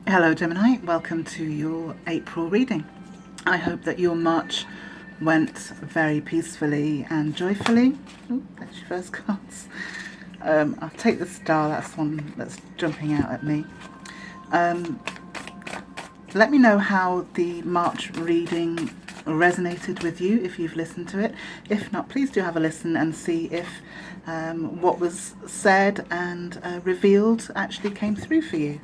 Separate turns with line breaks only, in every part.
Hello Gemini, welcome to your April reading. I hope that your March went very peacefully and joyfully. Oh, that's your first cards. I'll take the star, that's one that's jumping out at me. Let me know how the March reading resonated with you if you've listened to it. If not, please do have a listen and see if what was said and revealed actually came through for you.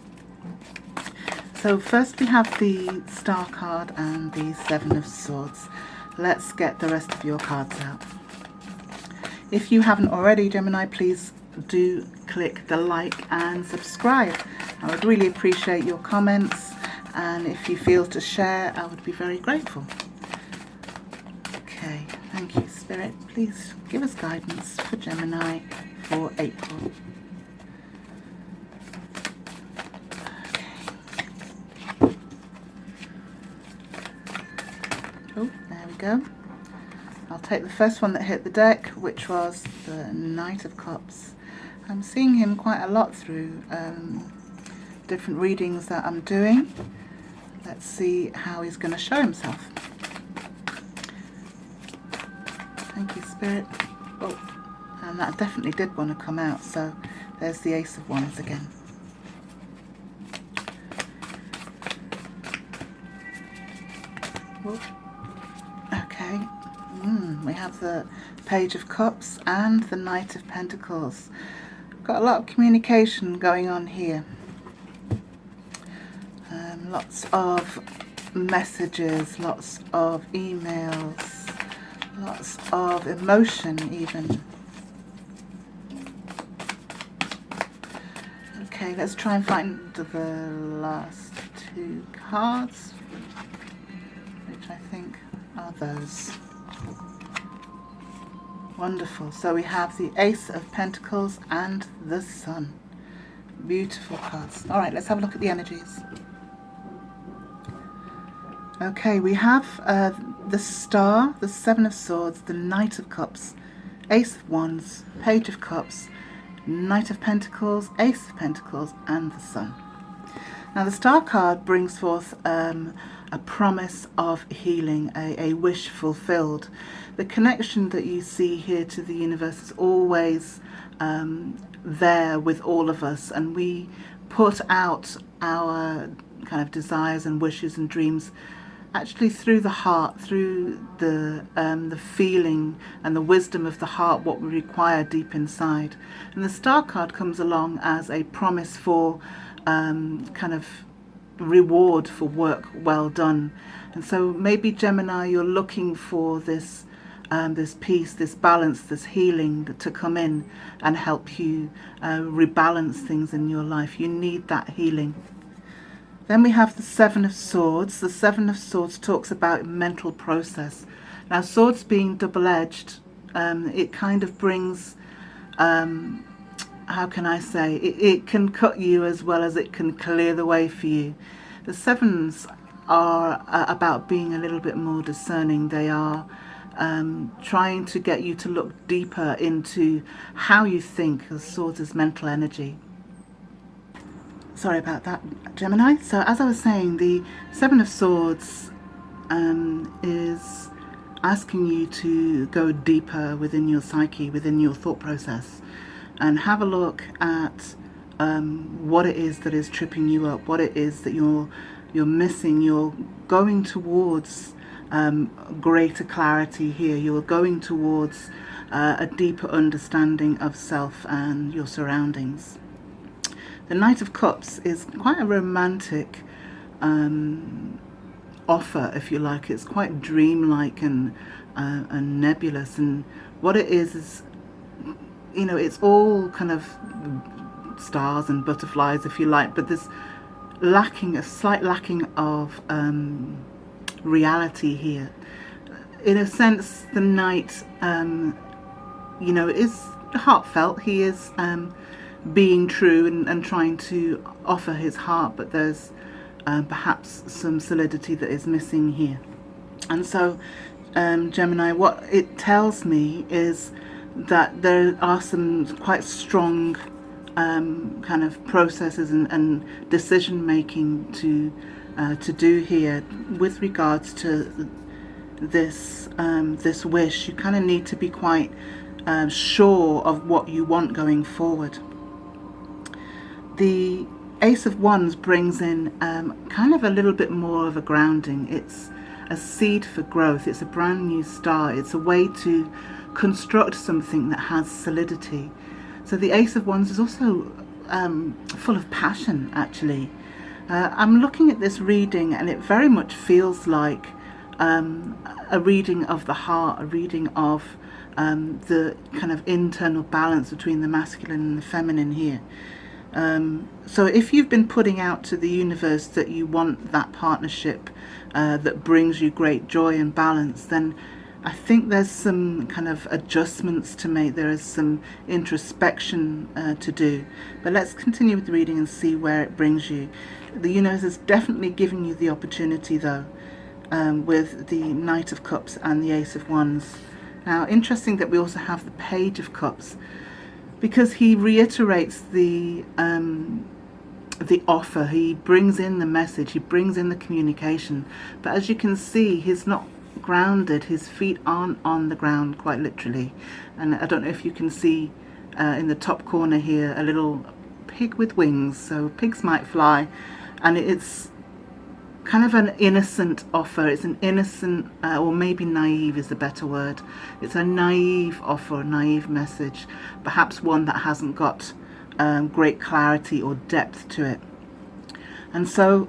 So first we have the Star card and the Seven of Swords. Let's get the rest of your cards out. If you haven't already, Gemini, please do click the like and subscribe. I would really appreciate your comments, and if you feel to share, I would be very grateful. Okay, thank you, Spirit. Please give us guidance for Gemini for April. Oh, there we go. I'll take the first one that hit the deck, which was the Knight of Cups. I'm seeing him quite a lot through different readings that I'm doing. Let's see how he's going to show himself. Thank you, Spirit. Oh, and that definitely did want to come out, so there's the Ace of Wands again. Oh. Okay, we have the Page of Cups and the Knight of Pentacles. Got a lot of communication going on here. Lots of messages, lots of emails, lots of emotion even. Okay, let's try and find the last two cards, which I think are those. Wonderful. So we have the Ace of Pentacles and the Sun. Beautiful cards. All right, let's have a look at the energies. Okay, we have the Star, the Seven of Swords, the Knight of Cups, Ace of Wands, Page of Cups, Knight of Pentacles, Ace of Pentacles, and the Sun. Now the Star card brings forth a promise of healing, a wish fulfilled. The connection that you see here to the universe is always there with all of us, and we put out our kind of desires and wishes and dreams actually through the heart, through the feeling and the wisdom of the heart, what we require deep inside. And the Star card comes along as a promise for kind of reward for work well done. And so maybe Gemini, you're looking for this this peace, this balance, this healing to come in and help you rebalance things in your life. You need that healing. Then we have the Seven of Swords. The Seven of Swords talks about mental process. Now, swords being double-edged, it kind of brings, how can I say, it can cut you as well as it can clear the way for you. The sevens are about being a little bit more discerning. They are trying to get you to look deeper into how you think, because swords is mental energy. Sorry about that, Gemini. So as I was saying, the Seven of Swords is asking you to go deeper within your psyche, within your thought process, and have a look at what it is that is tripping you up, what it is that you're missing. You're going towards greater clarity here. You're going towards a deeper understanding of self and your surroundings. The Knight of Cups is quite a romantic offer, if you like. It's quite dreamlike and nebulous, and what it is, you know, it's all kind of stars and butterflies, if you like, but there's a slight lacking of reality here. In a sense, the Knight, you know, is heartfelt. He is being true and trying to offer his heart, but there's perhaps some solidity that is missing here. And so Gemini, what it tells me is that there are some quite strong kind of processes and decision making to do here with regards to this wish. You kind of need to be quite sure of what you want going forward. The Ace of Wands brings in kind of a little bit more of a grounding. It's a seed for growth. It's a brand new start. It's a way to construct something that has solidity. So the Ace of Wands is also full of passion, actually. I'm looking at this reading and it very much feels like a reading of the heart, a reading of the kind of internal balance between the masculine and the feminine here. So if you've been putting out to the universe that you want that partnership that brings you great joy and balance, then I think there's some kind of adjustments to make. There is some introspection to do. But let's continue with the reading and see where it brings you. The universe is definitely giving you the opportunity, though, with the Knight of Cups and the Ace of Wands. Now, interesting that we also have the Page of Cups, because he reiterates the offer. He brings in the message. He brings in the communication. But as you can see, he's not grounded. His feet aren't on the ground, quite literally. And I don't know if you can see in the top corner here a little pig with wings. So pigs might fly, and it's kind of an innocent offer. It's an innocent, or maybe naive is the better word. It's a naive offer, a naive message, perhaps one that hasn't got great clarity or depth to it. And so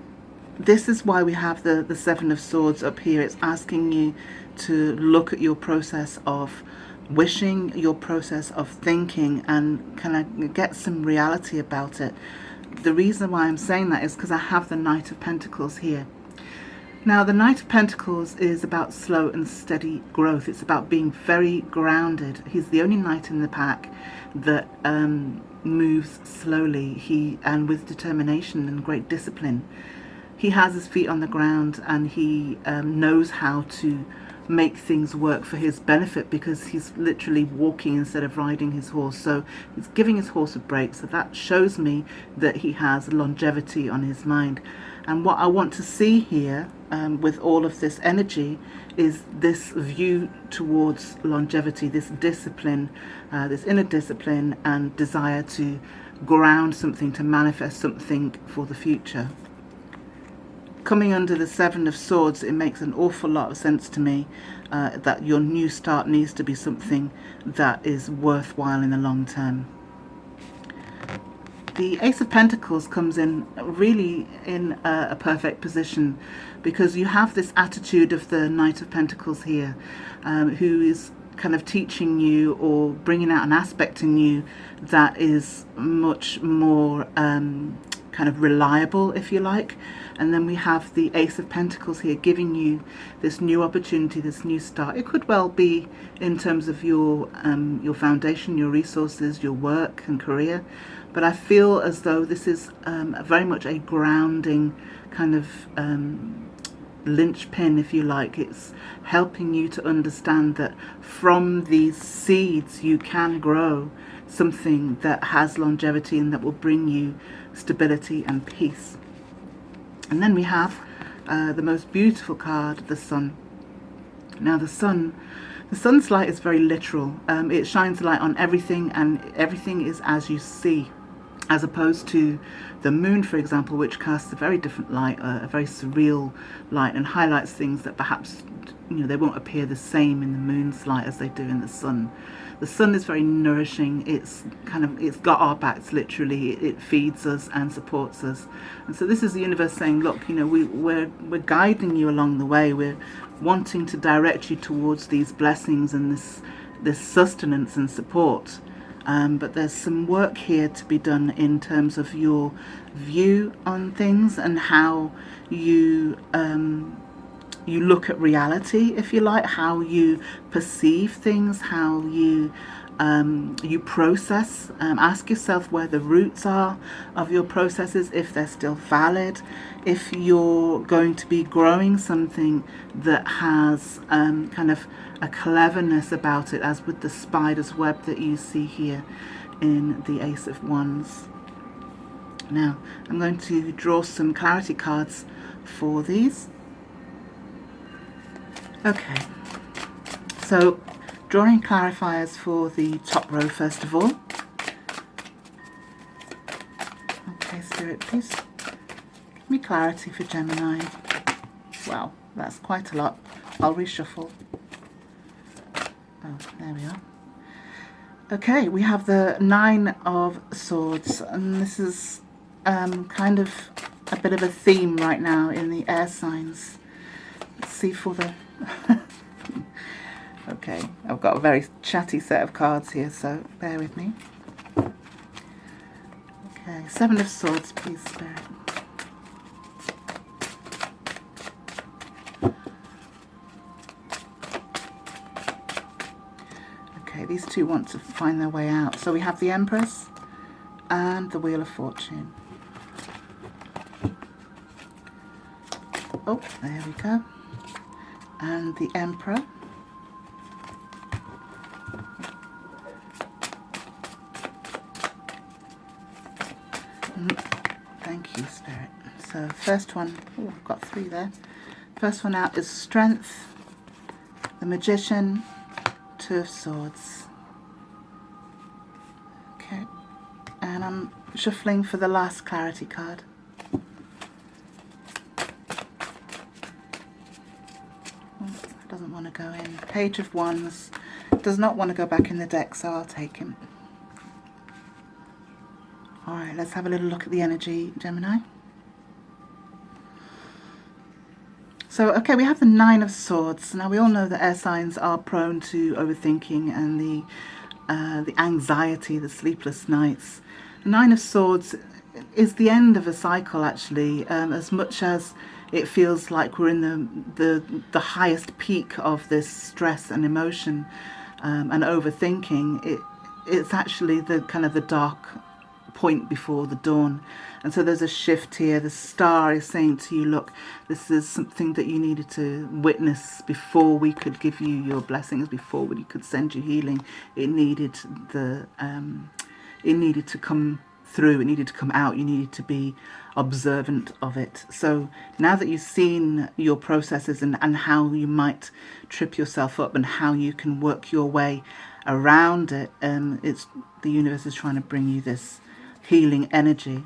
this is why we have the Seven of Swords up here. It's asking you to look at your process of wishing, your process of thinking, and kind of get some reality about it. The reason why I'm saying that is because I have the Knight of Pentacles here. Now, the Knight of Pentacles is about slow and steady growth. It's about being very grounded. He's the only knight in the pack that moves slowly, and with determination and great discipline. He has his feet on the ground, and he knows how to make things work for his benefit, because he's literally walking instead of riding his horse. So he's giving his horse a break. So that shows me that he has longevity on his mind. And what I want to see here with all of this energy is this view towards longevity, this discipline, this inner discipline and desire to ground something, to manifest something for the future. Coming under the Seven of Swords, it makes an awful lot of sense to me that your new start needs to be something that is worthwhile in the long term. The Ace of Pentacles comes in really in a perfect position, because you have this attitude of the Knight of Pentacles here, who is kind of teaching you or bringing out an aspect in you that is much more kind of reliable, if you like. And then we have the Ace of Pentacles here giving you this new opportunity, this new start. It could well be in terms of your foundation, your resources, your work and career. But I feel as though this is very much a grounding kind of linchpin, if you like. It's helping you to understand that from these seeds you can grow something that has longevity and that will bring you stability and peace. And then we have the most beautiful card, the Sun. Now the sun's light is very literal. It shines light on everything, and everything is as you see, as opposed to the moon, for example, which casts a very different light, a very surreal light, and highlights things that perhaps they won't appear the same in the moon's light as they do in the sun. The sun is very nourishing. It's got our backs, literally. It feeds us and supports us. And so this is the universe saying, look, we're guiding you along the way. We're wanting to direct you towards these blessings and this sustenance and support. But there's some work here to be done in terms of your view on things and how you look at reality, if you like, how you perceive things, how you you process. Ask yourself where the roots are of your processes, if they're still valid, if you're going to be growing something that has kind of a cleverness about it, as with the spider's web that you see here in the Ace of Wands. Now, I'm going to draw some clarity cards for these. Okay, so drawing clarifiers for the top row first of all. Okay, Spirit, please give me clarity for Gemini. Wow, that's quite a lot. I'll reshuffle. Oh, there we are. Okay, we have the Nine of Swords, and this is kind of a bit of a theme right now in the air signs. Let's see for the... Okay, I've got a very chatty set of cards here, so bear with me. Okay, Seven of Swords, please, Spirit. Okay, these two want to find their way out. So we have the Empress and the Wheel of Fortune. Oh, there we go. And the Emperor. Thank you, Spirit. So first one, oh, I've got three there. First one out is Strength, the Magician, Two of Swords. Okay, and I'm shuffling for the last clarity card. Doesn't want to go in. Page of Wands does not want to go back in the deck, so I'll take him. Alright, let's have a little look at the energy, Gemini. So, okay, we have the Nine of Swords. Now, we all know that air signs are prone to overthinking and the anxiety, the sleepless nights. The Nine of Swords is the end of a cycle, actually, as much as it feels like we're in the highest peak of this stress and emotion and overthinking. It's actually the kind of the dark point before the dawn. And so there's a shift here. The star is saying to you, look, this is something that you needed to witness before we could give you your blessings, before we could send you healing. It needed to come through, it needed to come out, you needed to be observant of it. So now that you've seen your processes and how you might trip yourself up and how you can work your way around it, the universe is trying to bring you this healing energy.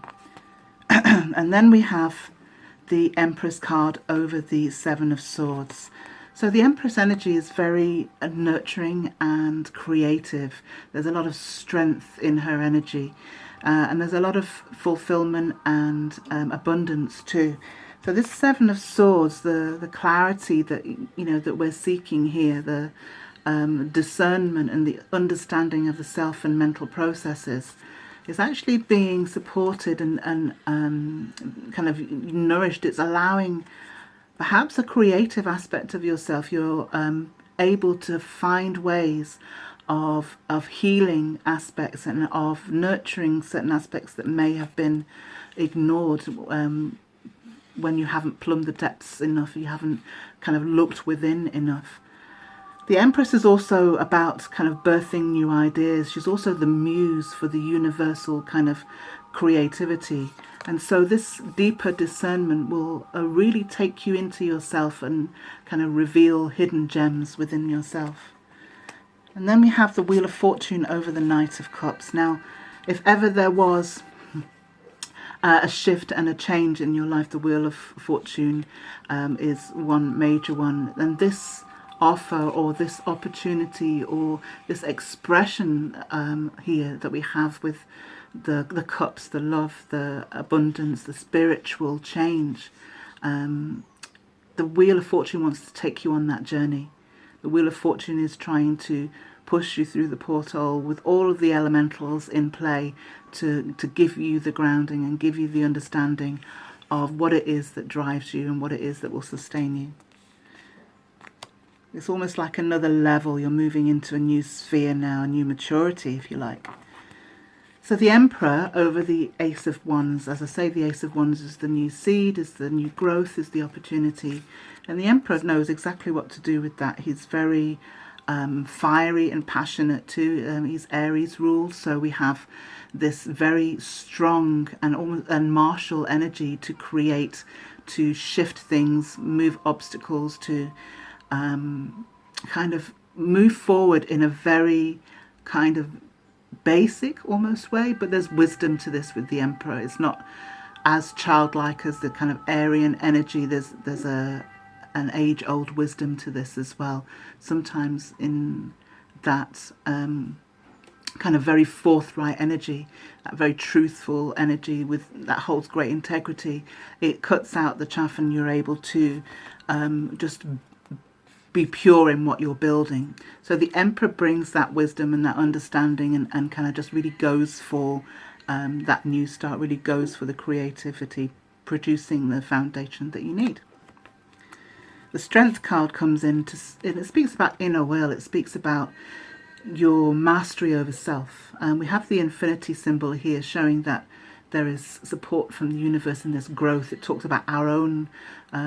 And then we have the Empress card over the Seven of Swords. So the Empress energy is very nurturing and creative. There's a lot of strength in her energy, and there's a lot of fulfillment and abundance too. So this Seven of Swords, the clarity that that we're seeking here, the discernment and the understanding of the self and mental processes, is actually being supported and kind of nourished. It's allowing perhaps a creative aspect of yourself. You're able to find ways of healing aspects and of nurturing certain aspects that may have been ignored when you haven't plumbed the depths enough, you haven't kind of looked within enough. The Empress is also about kind of birthing new ideas. She's also the muse for the universal kind of creativity. And so this deeper discernment will really take you into yourself and kind of reveal hidden gems within yourself. And then we have the Wheel of Fortune over the Knight of Cups. Now, if ever there was a shift and a change in your life, the Wheel of Fortune is one major one. And this offer or this opportunity or this expression here that we have with the cups, the love, the abundance, the spiritual change, the Wheel of Fortune wants to take you on that journey. The Wheel of Fortune is trying to push you through the portal with all of the elementals in play to give you the grounding and give you the understanding of what it is that drives you and what it is that will sustain you. It's almost like another level. You're moving into a new sphere now, a new maturity, if you like. So the Emperor over the Ace of Wands, as I say, the Ace of Wands is the new seed, is the new growth, is the opportunity. And the Emperor knows exactly what to do with that. He's very fiery and passionate too. He's Aries ruled, so we have this very strong and martial energy to create, to shift things, move obstacles, to kind of move forward in a very kind of basic almost way, but there's wisdom to this with the Emperor. It's not as childlike as the kind of Aryan energy. There's an age-old wisdom to this as well. Sometimes in that kind of very forthright energy, that very truthful energy that holds great integrity, it cuts out the chaff and you're able to just be pure in what you're building. So the Emperor brings that wisdom and that understanding and kind of just really goes for that new start, really goes for the creativity, producing the foundation that you need. The Strength card comes in, it speaks about inner will, it speaks about your mastery over self. We have the infinity symbol here showing that there is support from the universe in this growth. It talks about our own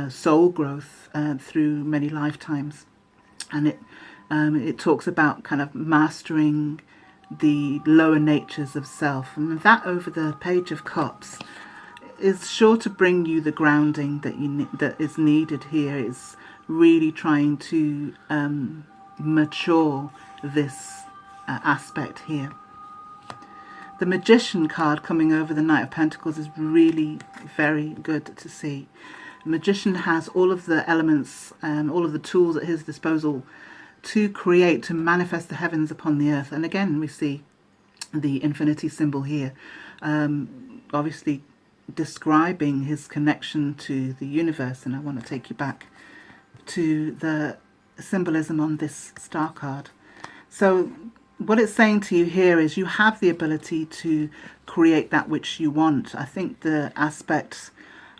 soul growth through many lifetimes. And it talks about kind of mastering the lower natures of self. And that over the Page of Cups is sure to bring you the grounding that is needed here. It's really trying to mature this aspect here. The Magician card coming over the Knight of Pentacles is really very good to see. The Magician has all of the elements and all of the tools at his disposal to create, to manifest the heavens upon the earth. And again, we see the infinity symbol here, obviously describing his connection to the universe. And I want to take you back to the symbolism on this star card. So what it's saying to you here is you have the ability to create that which you want. I think the aspects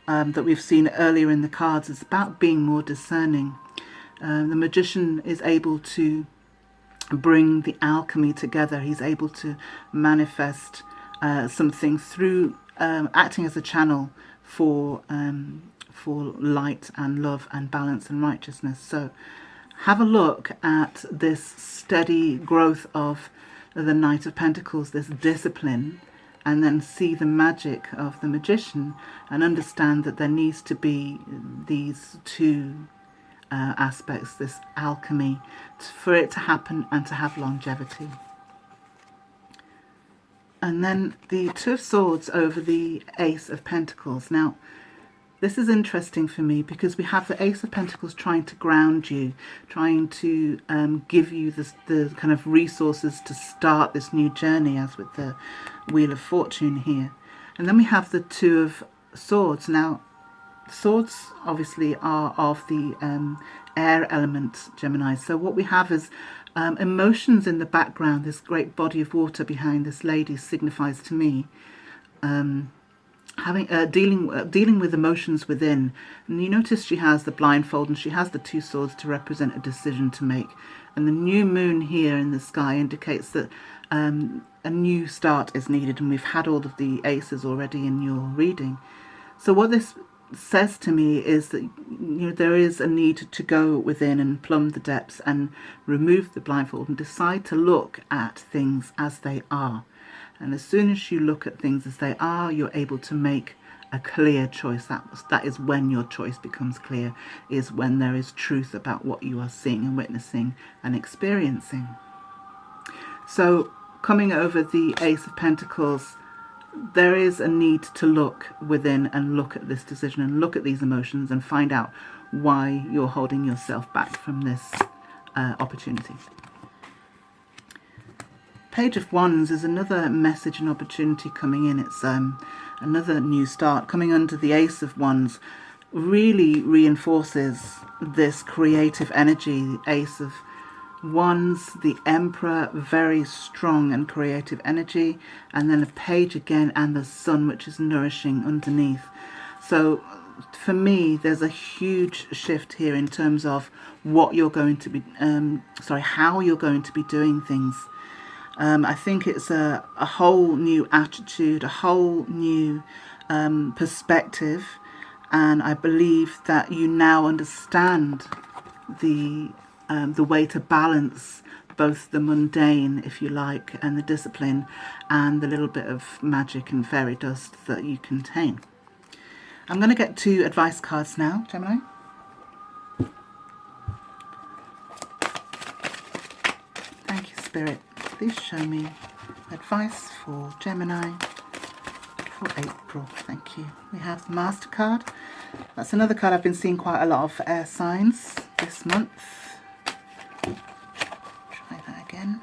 that we've seen earlier in the cards is about being more discerning. The Magician is able to bring the alchemy together. He's able to manifest something through acting as a channel for light and love and balance and righteousness. So have a look at this steady growth of the Knight of Pentacles, this discipline, and then see the magic of the Magician and understand that there needs to be these two aspects, this alchemy, for it to happen and to have longevity. And then the Two of Swords over the Ace of Pentacles. Now, this is interesting for me because we have the Ace of Pentacles trying to ground you, trying to give you the kind of resources to start this new journey, as with the Wheel of Fortune here. And then we have the Two of Swords. Now, swords obviously are of the air element, Gemini. So what we have is emotions in the background. This great body of water behind this lady signifies to me dealing with emotions within. And you notice she has the blindfold and she has the two swords to represent a decision to make. And the new moon here in the sky indicates that a new start is needed, and we've had all of the aces already in your reading. So what this says to me is that there is a need to go within and plumb the depths and remove the blindfold and decide to look at things as they are. And as soon as you look at things as they are, you're able to make a clear choice. That is when your choice becomes clear, is when there is truth about what you are seeing and witnessing and experiencing. So coming over the Ace of Pentacles, there is a need to look within and look at this decision and look at these emotions and find out why you're holding yourself back from this opportunity. Page of Wands is another message and opportunity coming in. It's another new start. Coming under the Ace of Wands really reinforces this creative energy. The Ace of Wands, the Emperor, very strong and creative energy, and then a Page again and the Sun, which is nourishing underneath. So for me, there's a huge shift here in terms of what you're going to be, how you're going to be doing things. I think it's a whole new attitude, a whole new perspective, and I believe that you now understand the way to balance both the mundane, if you like, and the discipline, and the little bit of magic and fairy dust that you contain. I'm going to get 2 advice cards now, Gemini. Thank you, Spirit. Please show me advice for Gemini for April. Thank you. We have the Master card. That's another card I've been seeing quite a lot of air signs this month. Try that again.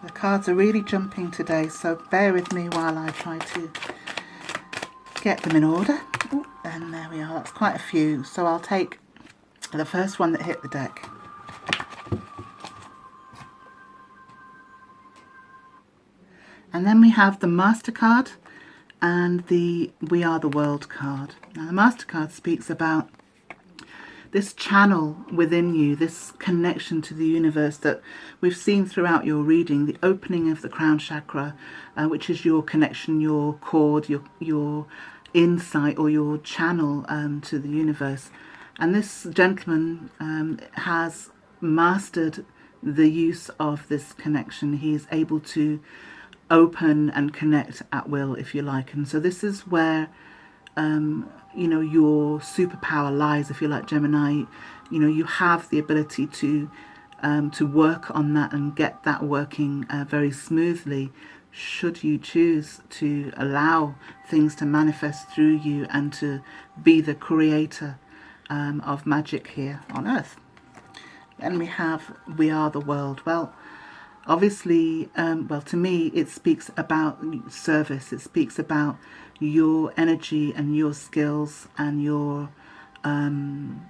The cards are really jumping today, so bear with me while I try to get them in order. Ooh, and there we are. That's quite a few. So I'll take the first one that hit the deck. And then we have the Master card and the We Are the World card. Now the Master card speaks about this channel within you, this connection to the universe that we've seen throughout your reading, the opening of the crown chakra, which is your connection, your cord, your insight or your channel to the universe. And this gentleman has mastered the use of this connection. He is able to open and connect at will, if you like. And so this is where your superpower lies, if you like, Gemini. You have the ability to work on that and get that working very smoothly, should you choose to allow things to manifest through you and to be the creator of magic here on Earth. Then we have We Are the World. Well, obviously, to me, it speaks about service. It speaks about your energy and your skills and your kind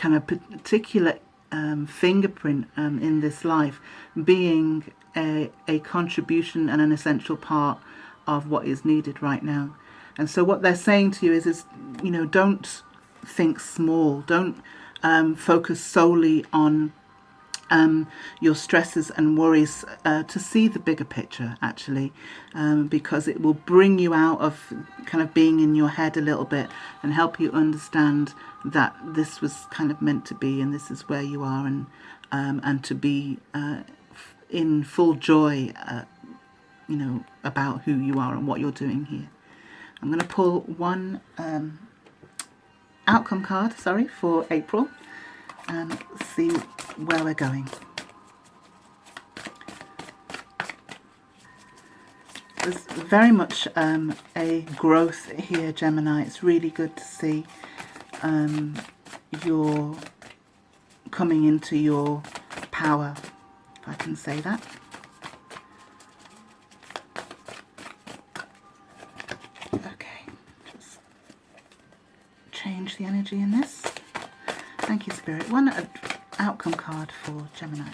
of particular fingerprint in this life being a contribution and an essential part of what is needed right now. And so what they're saying to you is don't think small. Don't focus solely on your stresses and worries, to see the bigger picture, actually, because it will bring you out of kind of being in your head a little bit and help you understand that this was kind of meant to be and this is where you are, and to be in full joy about who you are and what you're doing here. I'm going to pull one outcome card, for April, and see where we're going. There's very much a growth here, Gemini. It's really good to see you're coming into your power, if I can say that. Okay, just change the energy in this. Thank you, Spirit. One outcome card for Gemini.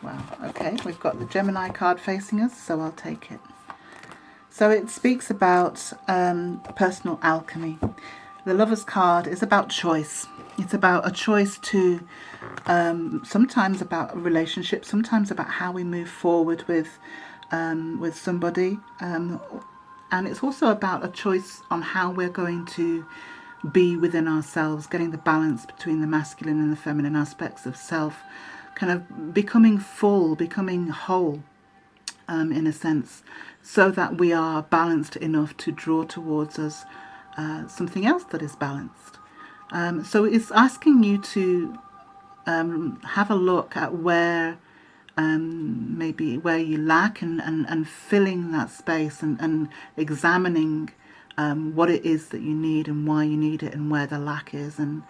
Wow, okay, we've got the Gemini card facing us, so I'll take it. So it speaks about personal alchemy. The Lover's card is about choice. It's about a choice to, sometimes about a relationship, sometimes about how we move forward with somebody. And it's also about a choice on how we're going to be within ourselves, getting the balance between the masculine and the feminine aspects of self, kind of becoming full, becoming whole, in a sense, so that we are balanced enough to draw towards us something else that is balanced. So it's asking you to have a look at where maybe where you lack, and filling that space, and examining what it is that you need and why you need it and where the lack is, and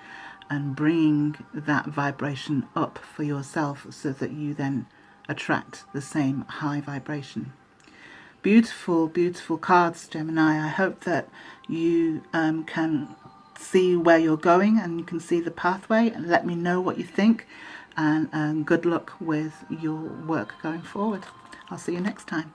bringing that vibration up for yourself so that you then attract the same high vibration. Beautiful, beautiful cards, Gemini. I hope that you can see where you're going and you can see the pathway, and let me know what you think, and good luck with your work going forward. I'll see you next time.